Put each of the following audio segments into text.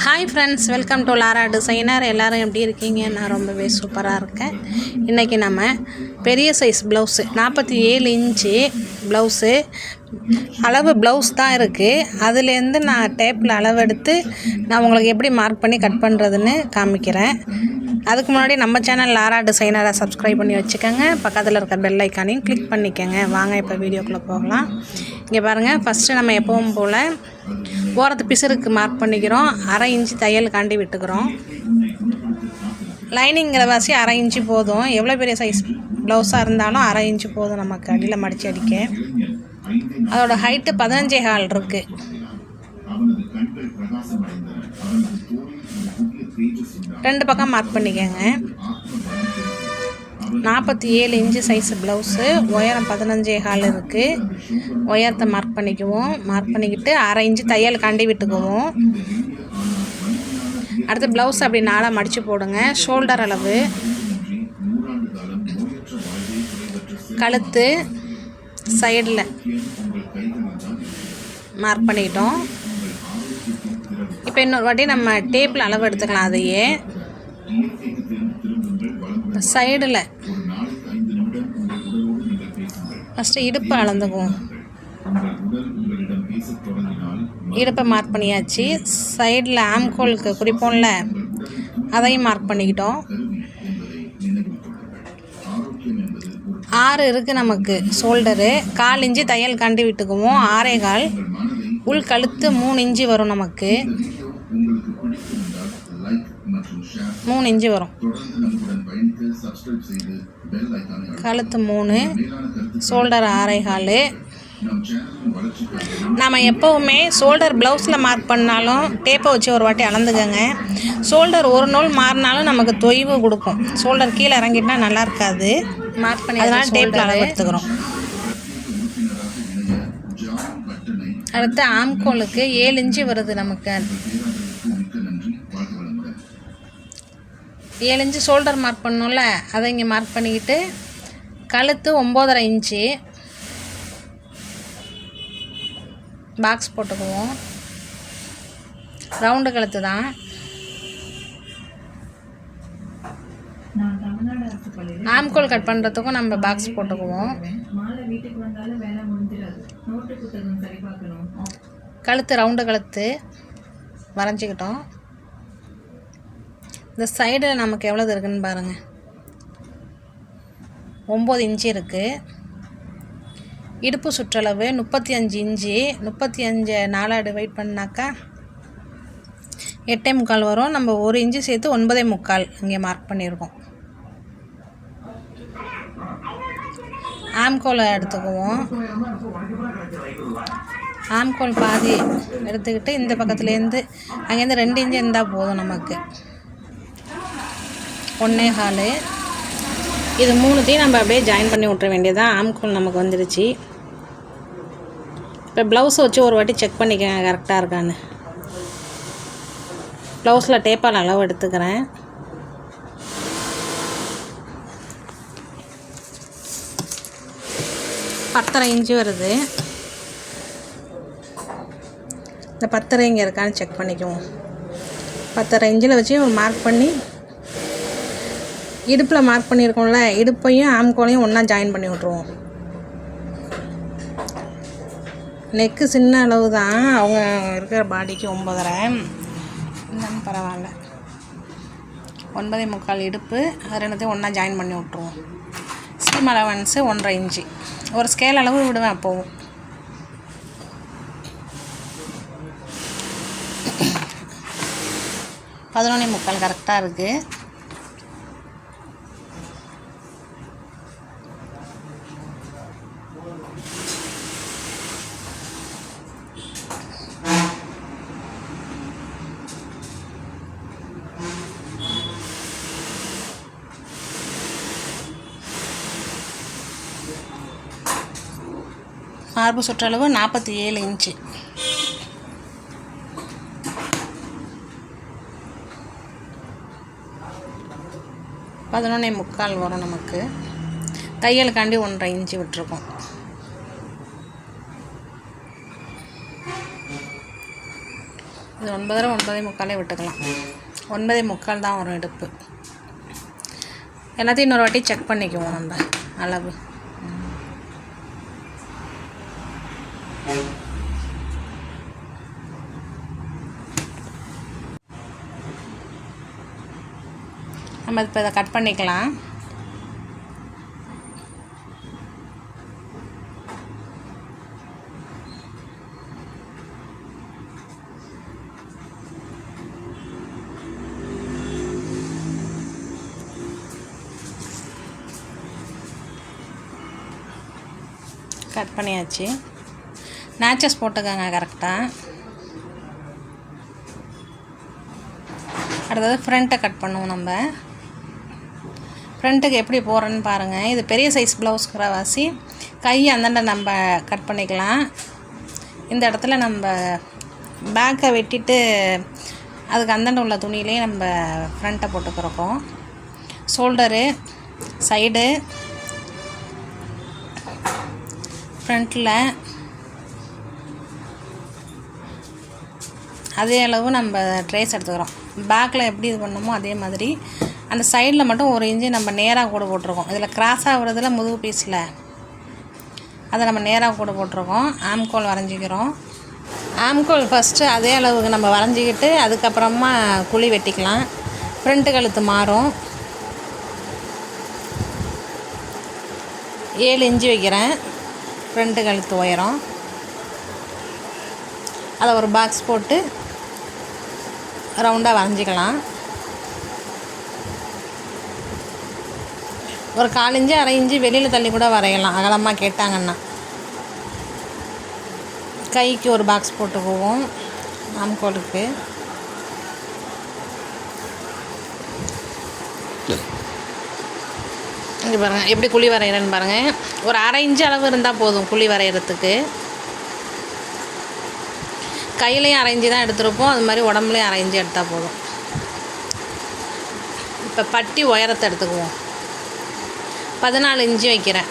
Hi friends, welcome to Lara designer. எல்லோரும் எப்படி இருக்கீங்க? நான் ரொம்பவே சூப்பராக இருக்கேன். இன்றைக்கி நம்ம பெரிய சைஸ் ப்ளவுஸு 47 இன்ச்சு ப்ளவுஸு அளவு ப்ளவுஸ் தான் இருக்குது. அதுலேருந்து நான் டேப்பில் அளவெடுத்து நான் உங்களுக்கு எப்படி மார்க் பண்ணி கட் பண்ணுறதுன்னு காமிக்கிறேன். அதுக்கு முன்னாடி நம்ம சேனல் லாரா டிசைனரை சப்ஸ்கிரைப் பண்ணி வச்சுக்கோங்க. பக்கத்தில் இருக்க பெல் ஐக்கானையும் கிளிக் பண்ணிக்கோங்க. வாங்க இப்போ வீடியோக்குள்ளே போகலாம். இங்கே பாருங்கள், ஃபஸ்ட்டு நம்ம எப்பவும் போல் ஓரத்து பிசருக்கு மார்க் பண்ணிக்கிறோம். 1/2 இன்ச்சு தையலுக்காண்டி விட்டுக்கிறோம். லைனிங்கிற வாசி 1/2 இன்ச்சு போதும். எவ்வளோ பெரிய சைஸ் ப்ளவுஸாக இருந்தாலும் 1/2 இன்ச்சு போதும் நமக்கு அடியில் மடித்து அடிக்க. அதோட ஹைட்டு 15.25 இருக்குது. ரெண்டு பக்கம் மார்க் பண்ணிக்கோங்க. 47 இன்ச்சு சைஸு ப்ளவுஸு, உயரம் 15.25 இருக்குது. உயரத்தை மார்க் பண்ணிக்குவோம். மார்க் பண்ணிக்கிட்டு 1/2 இன்ச்சு தையல் கண்டி விட்டுக்குவோம். அடுத்து ப்ளவுஸ் அப்படி 4 மடித்து போடுங்க. ஷோல்டர் அளவு, கழுத்து சைடில் மார்க் பண்ணிக்கிட்டோம். இப்போ இன்னொரு வாட்டி நம்ம டேப்பில் அளவு எடுத்துக்கலாம். அதையே சைடில் ஃபஸ்ட்டு இடுப்பு அளந்துக்குவோம். இடுப்பை மார்க் பண்ணியாச்சு. சைடில் ஆம்கோலுக்கு குறிப்போம்ல, அதையும் மார்க் பண்ணிக்கிட்டோம். 6 இருக்குது நமக்கு ஷோல்டரு. 1/4 இன்ச்சு தையல் கண்டி விட்டுக்குவோம். 6.25. உள் கழுத்து 3 இன்ச்சு வரும் நமக்கு. 3 இன்ச்சு வரும். கழுத்து 3, ஷோல்டர் 6.25. நம்ம எப்போவுமே ஷோல்டர் ப்ளவுஸில் மார்க் பண்ணாலும் டேப்பை வச்சு ஒரு வாட்டி அளந்துக்கங்க. ஷோல்டர் ஒரு நூல் மாறினாலும் நமக்கு தொய்வு கொடுக்கும். ஷோல்டர் கீழே இறங்கிட்டா நல்லா இருக்காது. மார்க் பண்ணி அதனால் டேப்பில் அளவு எடுத்துக்கிறோம். அடுத்து ஆம்கோலுக்கு 7 இன்ச்சு வருது நமக்கு. 7 இன்ச்சு ஷோல்டர் மார்க் பண்ணோம்ல, அதை இங்கே மார்க் பண்ணிக்கிட்டு கழுத்து 9.5 இன்ச்சு பாக்ஸ் போட்டுக்குவோம். ரவுண்டு கழுத்து தான். ஆம்கோல் கட் பண்ணுறதுக்கும் நம்ம பாக்ஸ் போட்டுக்குவோம். கழுத்து ரவுண்டு கழுத்து வரைஞ்சிக்கிட்டோம். இந்த சைடில் நமக்கு எவ்வளோ இருக்குதுன்னு பாருங்கள். 9 இன்ச்சு இருக்குது. இடுப்பு சுற்றளவு 35 இன்ச்சு. 35 4 டிவைட் பண்ணாக்கா 8.25 வரும். நம்ம 1 இன்ச்சு சேர்த்து 9.25 இங்கே மார்க் பண்ணியிருக்கோம். ஆம்கோலை எடுத்துக்குவோம். ஆம்கோல் பாதி எடுத்துக்கிட்டு இந்த பக்கத்துலேருந்து அங்கேருந்து 2 இன்ச்சு இருந்தால் போதும் நமக்கு. 1.25. இது 3த்தையும் நம்ம அப்படியே ஜாயின் பண்ணி விட்டுற வேண்டியதான். ஆம்கோல் நமக்கு வந்துடுச்சு. இப்போ ப்ளவுஸை வச்சு ஒரு வாட்டி செக் பண்ணிக்கங்க கரெக்டாக இருக்கான்னு. ப்ளவுஸில் டேப்பால் அளவு எடுத்துக்கிறேன். பத்தரை இன்ச்சு வருது. இந்த 10.5 இங்கே இருக்கான்னு செக் பண்ணிக்குவோம். 10.5 இன்ச்சில் வச்சு ஒரு மார்க் பண்ணி இடுப்பில் மார்க் பண்ணியிருக்கோம்ல, இடுப்பையும் ஆம்கோலையும் ஒன்றா ஜாயின் பண்ணி விட்ருவோம். நெக்கு சின்ன அளவு தான், அவங்க இருக்கிற பாடிக்கு 9.5 இருந்தாலும் பரவாயில்ல. 9.25 இடுப்பு, அது ரெண்டுத்தையும் ஒன்றா ஜாயின் பண்ணி விட்ருவோம். Seam allowance 1.5 inch. ஒரு ஸ்கேல் அளவு விடுவேன் அப்போவும். $11.25 கரெக்டாக இருக்குது. மார்பு சுற்றளவு 47 இன்ச்சு. $11.25 வரும் நமக்கு. தையலுக்காண்டி 1.5 இன்ச்சு விட்டுருக்கோம். இது 9 9:45 விட்டுக்கலாம். 9:45 தான் வரும் இடுப்பு. எல்லாத்தையும் இன்னொரு வாட்டி செக் பண்ணிக்குவோம் நம்ம அளவு. நம்ம இப்போ இதை கட் பண்ணிக்கலாம். கட் பண்ணியாச்சு. நேச்சஸ் போட்டுக்கோங்க கரெக்டாக. அடுத்தது ஃப்ரண்ட்டை கட் பண்ணுவோம். நம்ம ஃப்ரண்ட்டுக்கு எப்படி போகிறேன்னு பாருங்கள். இது பெரிய சைஸ் ப்ளவுஸ்கிற வாசி கை அந்தாண்ட நம்ம கட் பண்ணிக்கலாம். இந்த இடத்துல நம்ம பேக்கை வெட்டிட்டு அதுக்கு அந்தாண்ட உள்ள துணியிலே நம்ம ஃப்ரண்ட்டை போட்டுக்கிறோம். ஷோல்டரு, சைடு, ஃப்ரண்ட்டில் அதே அளவு நம்ம ட்ரேஸ் எடுத்துக்கிறோம். பேக்கில் எப்படி இது பண்ணணுமோ அதே மாதிரி அந்த சைடில் மட்டும் 1 இன்ச்சு நம்ம நேராக கூட போட்டிருக்கோம். இதில் கிராஸாக விடுறதுல முதுகு பீஸில் அதை நம்ம நேராக கூட போட்டிருக்கோம். ஆம்கோல் வரைஞ்சிக்கிறோம். ஆம்கோல் ஃபஸ்ட்டு அதே அளவுக்கு நம்ம வரைஞ்சிக்கிட்டு அதுக்கப்புறமா குழி வெட்டிக்கலாம். ஃப்ரண்ட்டு கழுத்து மாறும். 7 இன்ச்சு வைக்கிறேன் ஃப்ரண்ட்டு கழுத்து உயரம். அதை ஒரு பாக்ஸ் போட்டு ரவுண்டாக வரைஞ்சிக்கலாம். ஒரு 1/4 இன்ச்சு 1/2 இன்ச்சு வெளியில் தள்ளி கூட வரையலாம் அகலமாக கேட்டாங்கன்னா. கைக்கு ஒரு பாக்ஸ் போட்டுக்குவோம் ஆம்கோலுக்கு. இங்கே பாருங்கள் எப்படி குழி வரைகிறேன்னு பாருங்கள். ஒரு 1/2 இன்ச்சு அளவு இருந்தால் போதும் குழி வரைகிறதுக்கு. கையிலையும் 1/2 இன்ச்சு தான் எடுத்துருப்போம். அது மாதிரி உடம்புலையும் 1/2 இன்ச்சு எடுத்தால் போதும். இப்போ பட்டி உயரத்தை எடுத்துக்குவோம். 14 இன்ச்சு வைக்கிறேன்.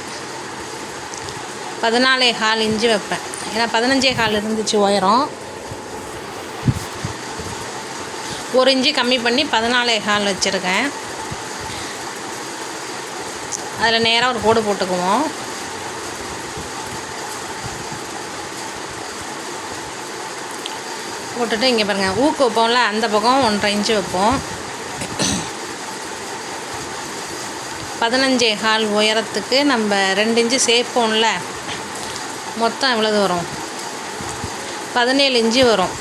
14.25 இன்ச்சு வைப்பேன். ஏன்னா 15.25 இருந்துச்சு உயரம். 1 இன்ச்சு கம்மி பண்ணி 14.25 வச்சுருக்கேன். அதில் நேராக ஒரு கோடு போட்டுக்குவோம். போட்டுட்டு இங்கே பாருங்கள் ஊக்கு வைப்போம்ல, அந்த பக்கம் 1.5 இன்ச்சு வைப்போம். 15.25 உயரத்துக்கு நம்ம 2 இன்ச்சு சேர்ப்போம்ல, மொத்தம் எவ்வளவு வரும்? 17 இன்ச்சு வரும்.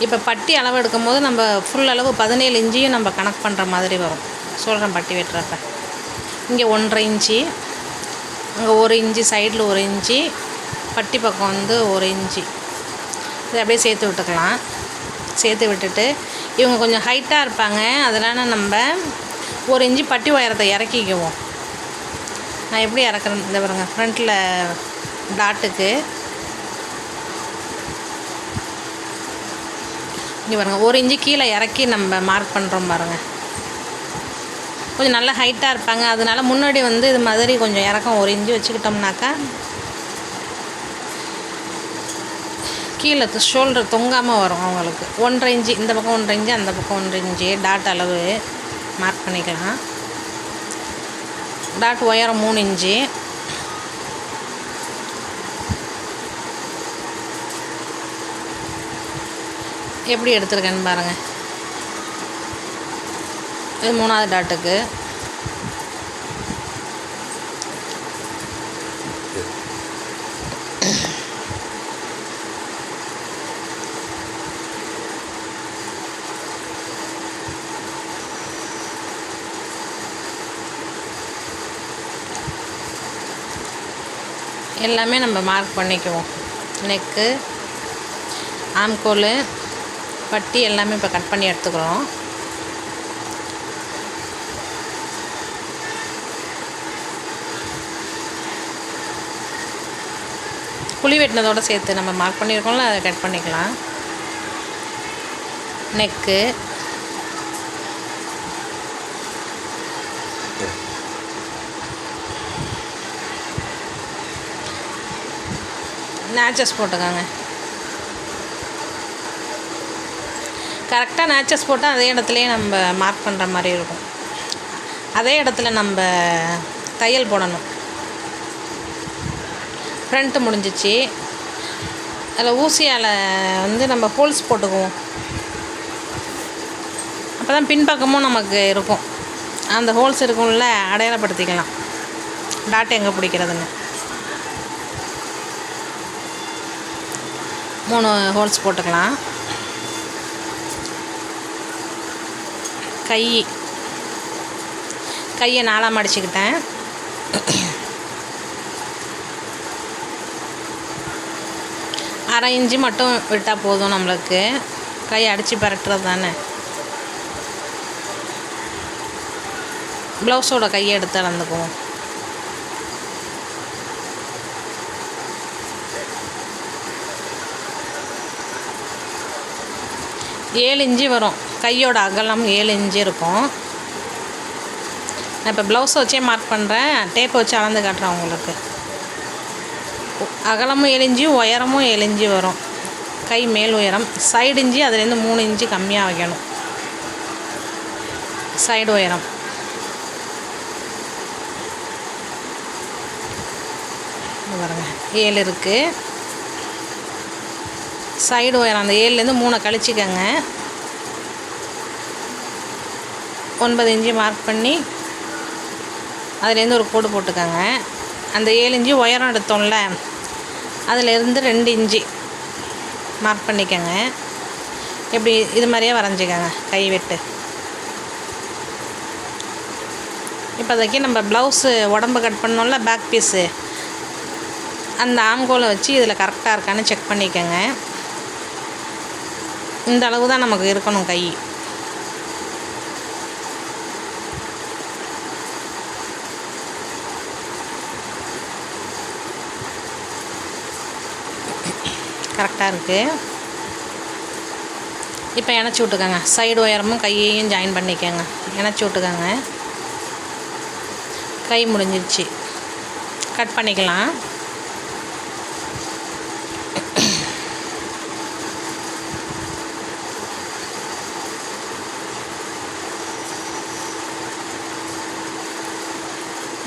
இப்போ பட்டி அளவு எடுக்கும் போது நம்ம ஃபுல் அளவு 17 இன்ச்சையும் நம்ம கணக்கு பண்ணுற மாதிரி வரும். சொல்கிறேன் பட்டி வெட்டுறப்ப. இங்கே 1.5 இன்ச்சு, அங்கே 1 இன்ச்சு, சைடில் 1 இன்ச்சு, பட்டி பக்கம் வந்து 1 இன்ச்சு. இதை அப்படியே சேர்த்து விட்டுக்கலாம். சேர்த்து விட்டுட்டு இவங்க கொஞ்சம் ஹைட்டாக இருப்பாங்க, அதனால் நம்ம 1 இன்ச்சு பட்டி உயரத்தை இறக்கிக்குவோம். நான் எப்படி இறக்குறேன் இந்த பாருங்க. ஃப்ரண்ட்டில் டாட்டுக்கு இங்கே பாருங்கள் 1 இன்ச்சு கீழே இறக்கி நம்ம மார்க் பண்ணுறோம் பாருங்கள். கொஞ்சம் நல்லா ஹைட்டாக இருப்பாங்க, அதனால் முன்னாடி வந்து இது மாதிரி கொஞ்சம் இறக்கம் 1 இன்ச்சு வச்சுக்கிட்டோம்னாக்கா கீழே ஷோல்டர் தொங்காமல் வரும் அவங்களுக்கு. 1.5 இன்ச்சு இந்த பக்கம் 1.5 இன்ச்சு, அந்த பக்கம் 1.5 இன்ச்சு டாட் அளவு மார்க் பண்ணிக்கலாம். டாட் உயரம் 3 இன்ச்சு. எப்படி எடுத்துருக்கேன்னு பாருங்கள். இது 3ஆவது டாட்டுக்கு. எல்லாமே நம்ம மார்க் பண்ணிக்குவோம். நெக்கு, ஆம்கோல், பட்டி எல்லாமே இப்போ கட் பண்ணி எடுத்துக்கிறோம். குழி வெட்டினதோடு சேர்த்து நம்ம மார்க் பண்ணியிருக்கோம்ல, அதை கட் பண்ணிக்கலாம். நெக்கு, நேச்சஸ் போட்டுக்கோங்க. கரெக்டாக நேச்சஸ் போட்டால் அதே இடத்துலையே நம்ம மார்க் பண்ணுற மாதிரி இருக்கும். அதே இடத்துல நம்ம தையல் போடணும். ஃப்ரண்ட்டு முடிஞ்சிச்சு. அதில் ஊசியால் வந்து நம்ம ஹோல்ஸ் போட்டுக்குவோம். அப்போ தான் பின்பக்கமும் நமக்கு இருக்கும். அந்த ஹோல்ஸ் இருக்கும்ல, அடையாளப்படுத்திக்கலாம் டாட் எங்கே பிடிக்கிறதுன்னு. 3 ஹோல்ஸ் போட்டுக்கலாம். கையை 4ஆக மடிச்சுக்கிட்டேன். அரை இன்ச்சு மட்டும் விட்டால் போதும். நம்மளுக்கு கை அடித்து பரட்டுறது தானே. ப்ளவுஸோட கையை எடுத்து அளந்துக்குவோம். ஏழு இன்ச்சு வரும். கையோட அகலம் 7 இன்ச்சு இருக்கும். நான் இப்போ ப்ளவுஸை வச்சே மார்க் பண்ணுறேன். டேப்பை வச்சு அளந்து காட்டுறேன் உங்களுக்கு. அகலமும் 7 இன்ச்சு, உயரமும் 7 இன்ச்சு வரும். கை மேல் உயரம். சைடு இன்ச்சு அதுலேருந்து 3 இன்ச்சு கம்மியாக வைக்கணும். சைடு உயரம் பாருங்க 7 இருக்குது. சைடு உயரம் அந்த 7லேருந்து 3 கழிச்சிக்கங்க. 9 இன்ச்சு மார்க் பண்ணி அதுலேருந்து ஒரு கோடு போட்டுக்கோங்க. அந்த 7 இன்ச்சு உயரம் எடுத்தோம்ல, அதிலேருந்து 2 இன்ச்சு மார்க் பண்ணிக்கோங்க. இப்படி இது மாதிரியே வரைஞ்சிக்கோங்க கை வெட்டு. இப்போதைக்கு நம்ம ப்ளவுஸு உடம்பு கட் பண்ணோம்ல, பேக் பீஸு, அந்த ஆம்கோலை வச்சு இதில் கரெக்டாக இருக்கான்னு செக் பண்ணிக்கோங்க. இந்த அளவு தான் நமக்கு இருக்கணும் கை. கரெக்டாக இருக்குது. இப்போ இணைச்சி விட்டுக்கோங்க. சைடு உயரமும் கையையும் ஜாயின் பண்ணிக்கோங்க. இணைச்சி விட்டுக்கோங்க. கை முடிஞ்சிருச்சு. கட் பண்ணிக்கலாம்.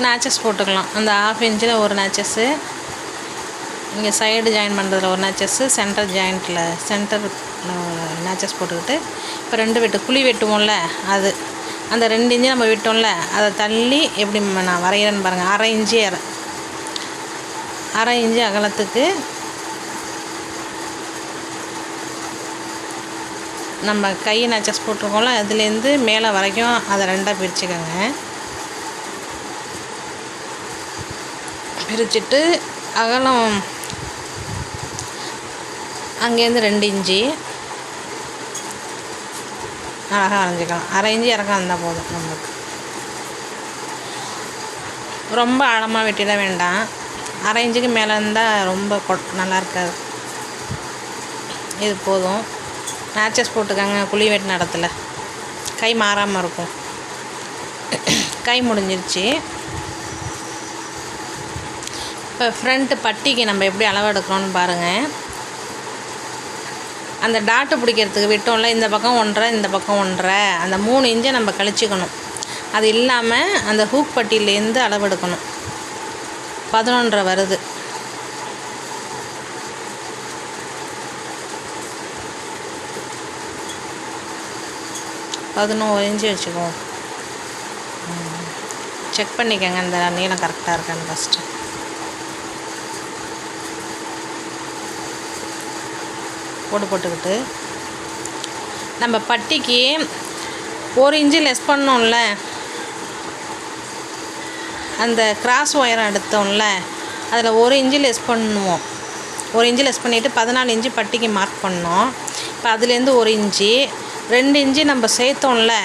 நேச்சஸ் போட்டுக்கலாம். அந்த 1/2 இன்ச்சில் ஒரு நேச்சஸ்ஸு, இங்கே சைடு ஜாயின் பண்ணுறதுல ஒரு நேச்சஸ்ஸு, சென்டர் நேச்சஸ் போட்டுக்கிட்டு இப்போ 2 வெட்டு குழி வெட்டுவோம்ல, அது அந்த 2 இன்ச்சு நம்ம விட்டோம்ல, அதை தள்ளி எப்படி நான் வரைகிறேன்னு பாருங்கள். அரை இன்ச்சு அகலத்துக்கு நம்ம கை நேச்சஸ் போட்டிருக்கோம்ல, அதுலேருந்து மேலே வரைக்கும் அதை 2ஆக பிரிச்சுக்கோங்க. பிரிச்சுட்டு அகலம் அங்கேருந்து 2 இன்ச்சு அழகாக வரைஞ்சிக்கலாம். அரை இன்ச்சு இறக்கம் இருந்தால் போதும் நம்மளுக்கு. ரொம்ப ஆழமாக வெட்டிட வேண்டாம். அரை இன்ச்சுக்கு மேலே இருந்தால் ரொம்ப நல்லா இருக்காது. இது போதும். நேச்சஸ் போட்டுக்கோங்க குழி வெட்டின இடத்துல. கை மாறாமல் இருக்கும். கை முடிஞ்சிருச்சு. இப்போ ஃப்ரண்ட்டு பட்டிக்கு நம்ம எப்படி அளவு எடுக்கிறோன்னு பாருங்கள். அந்த டாட்டு பிடிக்கிறதுக்கு விட்டோம்ல, இந்த பக்கம் 1.5 இந்த பக்கம் 1.5, அந்த 3 இன்ச்சை நம்ம கழிச்சிக்கணும். அது இல்லாமல் அந்த ஹூக் பட்டியிலேருந்து அளவு எடுக்கணும். 11.5 வருது. பதினோரு இன்ச்சு வச்சுக்குவோம். செக் பண்ணிக்கோங்க இந்த நீளம் கரெக்டாக இருக்கான்னு ஃபஸ்ட்டு. போட்டுக்கிட்டு நம்ம பட்டிக்கு 1 இன்ச்சு லெஸ் பண்ணோம்ல, அந்த கிராஸ் ஒயரம் எடுத்தோம்ல, அதில் 1 இன்ச்சு லெஸ் பண்ணுவோம். 1 இன்ச்சு லெஸ் பண்ணிவிட்டு 14 இன்ச்சு பட்டிக்கு மார்க் பண்ணோம். இப்போ அதுலேருந்து 1 இன்ச்சு 2 இன்ச்சு நம்ம சேர்த்தோம்ல,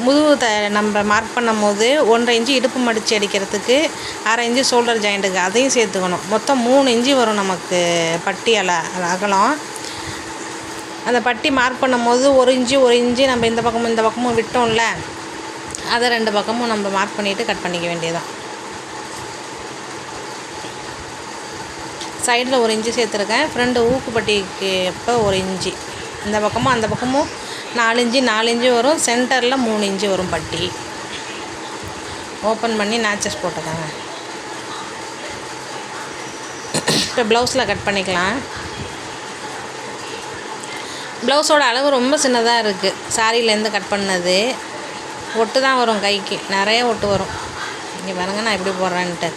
முதுகு நம்ம மார்க் பண்ணும் போது 1.5 இன்ச்சு இடுப்பு மடித்து அடிக்கிறதுக்கு, அரை இன்ச்சு ஷோல்டர் ஜாயிண்ட்டுக்கு அதையும் சேர்த்துக்கணும். மொத்தம் 3 இன்ச்சு வரும் நமக்கு பட்டி அகலம். அந்த பட்டி மார்க் பண்ணும் போது 1 இன்ச்சு நம்ம இந்த பக்கமும் விட்டோம்ல, அதை 2 பக்கமும் நம்ம மார்க் பண்ணிவிட்டு கட் பண்ணிக்க வேண்டியதான். சைடில் 1 இன்ச்சு சேர்த்துருக்கேன். ஃப்ரெண்டு ஊக்குப்பட்டிக்கு இப்போ 1 இன்ச்சு, இந்த பக்கமும் அந்த பக்கமும் 4 இன்ச்சு வரும். சென்டரில் 3 இன்ச்சு வரும் பட்டி. ஓப்பன் பண்ணி நாச்சஸ் போட்டுக்கோங்க. இப்போ ப்ளவுஸில் கட் பண்ணிக்கலாம். ப்ளவுஸோட அளவு ரொம்ப சின்னதாக இருக்குது. சாரியிலேருந்து கட் பண்ணது. ஒட்டு தான் வரும், கைக்கு நிறைய ஒட்டு வரும். இங்கே பாருங்க நான் எப்படி போடுறேன்ட்டு.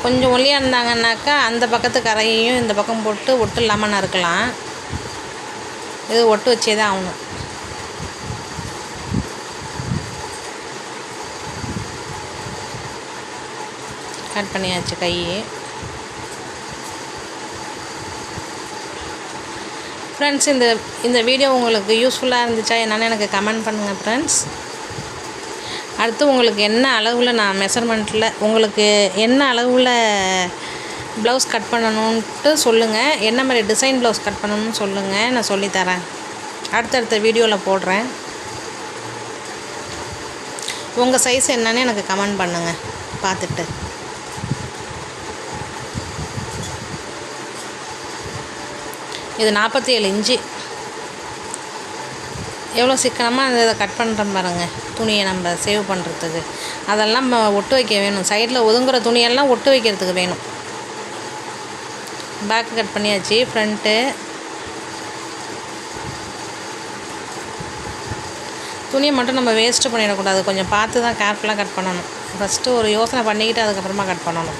கொஞ்சம் ஒல்லியாக இருந்தாங்கன்னாக்கா அந்த பக்கத்து கரையையும் இந்த பக்கம் போட்டு ஒட்டு இல்லாமல் நறுக்கலாம். இது ஒட்டு வச்சே தான் ஆகணும். கட் பண்ணியாச்சு கை. ஃப்ரெண்ட்ஸ், இந்த வீடியோ உங்களுக்கு யூஸ்ஃபுல்லாக இருந்துச்சா என்னென்னு எனக்கு கமெண்ட் பண்ணுங்கள் ஃப்ரெண்ட்ஸ். அடுத்து உங்களுக்கு என்ன அளவில் நான் மெஷர்மெண்ட்டில் உங்களுக்கு என்ன அளவில் ப்ளவுஸ் கட் பண்ணணுன்ட்டு சொல்லுங்கள். என்ன மாதிரி டிசைன் ப்ளவுஸ் கட் பண்ணணும்னு சொல்லுங்கள், நான் சொல்லித்தரேன். அடுத்தடுத்த வீடியோவில் போடுறேன். உங்கள் சைஸ் என்னன்னு எனக்கு கமெண்ட் பண்ணுங்கள் பார்த்துட்டு. இது 47 இன்ச்சு. எவ்வளோ சிக்கனமாக இதை கட் பண்ணுறோம் பாருங்கள். துணியை நம்ம சேவ் பண்ணுறதுக்கு அதெல்லாம் நம்ம ஒட்டு வைக்க வேணும். சைடில் ஒதுங்குற துணியெல்லாம் ஒட்டு வைக்கிறதுக்கு வேணும். பேக்கு கட் பண்ணியாச்சு. ஃப்ரண்ட்டு துணியை மட்டும் நம்ம வேஸ்ட்டு பண்ணிடக்கூடாது. கொஞ்சம் பார்த்து தான் கேர்ஃபுல்லாக கட் பண்ணணும். ஃபஸ்ட்டு ஒரு யோசனை பண்ணிக்கிட்டு அதுக்கப்புறமா கட் பண்ணணும்.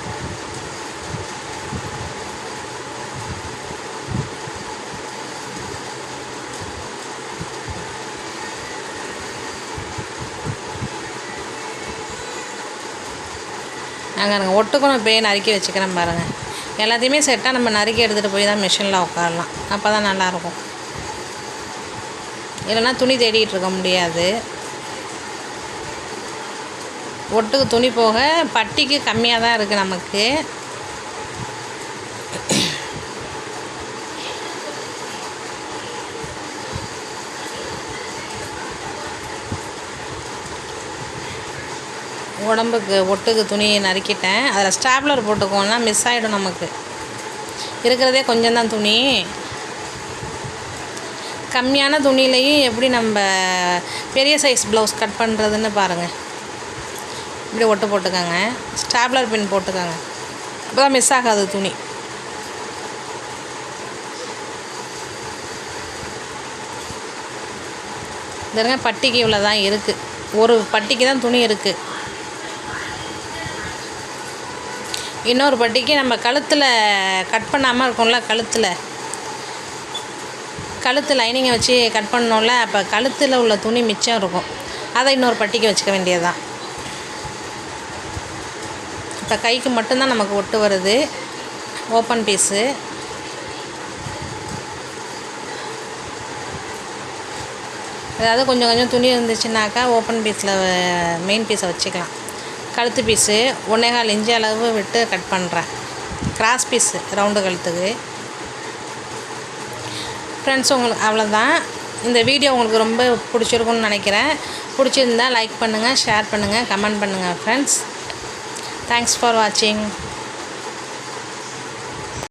நாங்கள் ஒட்டுக்கும் நான் போய் நறுக்கி வச்சுக்கிறேன் பாருங்கள். எல்லாத்தையுமே செட்டாக நம்ம நறுக்கி எடுத்துகிட்டு போய் தான் மிஷினில் உட்காரலாம். அப்போ தான் நல்லாயிருக்கும். இல்லைன்னா துணி தேடிகிட்டு இருக்க முடியாது. ஒட்டுக்கு துணி போக பட்டிக்கு கம்மியாக தான் இருக்குது நமக்கு. உடம்புக்கு ஒட்டுக்கு துணியை நறுக்கிட்டேன். அதில் ஸ்டாப்லர் போட்டுக்கோன்னா மிஸ் ஆகிடும். நமக்கு இருக்கிறதே கொஞ்சம் தான் துணி. கம்மியான துணியிலையும் எப்படி நம்ம பெரிய சைஸ் ப்ளவுஸ் கட் பண்ணுறதுன்னு பாருங்கள். இப்படி ஒட்டு போட்டுக்கோங்க. ஸ்டாப்லர் பின் போட்டுக்கோங்க. அப்போ தான் மிஸ் ஆகாது துணி. இதெல்லாம் பட்டிக்கு இவ்வளோ தான் இருக்குது. ஒரு பட்டிக்கு தான் துணி இருக்குது. இன்னொரு பட்டிக்கு நம்ம கழுத்தில் கட் பண்ணாமல் இருக்கும்ல, கழுத்து லைனிங்கை வச்சு கட் பண்ணோம்ல, அப்போ கழுத்தில் உள்ள துணி மிச்சம் இருக்கும். அதை இன்னொரு பட்டிக்கு வச்சுக்க வேண்டியது தான். இப்போ கைக்கு மட்டும்தான் நமக்கு ஒட்டு வருது. Open piece. அதாவது கொஞ்சம் கொஞ்சம் துணி இருந்துச்சுனாக்கா ஓப்பன் பீஸில் மெயின் பீஸை வச்சுக்கலாம். கழுத்து பீஸு 1.25 இன்ச்சு அளவு விட்டு கட் பண்ணுறேன். கிராஸ் பீஸு ரவுண்டு கழுத்துக்கு. ஃப்ரெண்ட்ஸ், உங்களுக்கு அவ்வளோதான். இந்த வீடியோ உங்களுக்கு ரொம்ப பிடிச்சிருக்குன்னு நினைக்கிறேன். பிடிச்சிருந்தால் லைக் பண்ணுங்கள், ஷேர் பண்ணுங்கள், கமெண்ட் பண்ணுங்கள் ஃப்ரெண்ட்ஸ். தேங்க்ஸ் ஃபார் வாட்சிங்.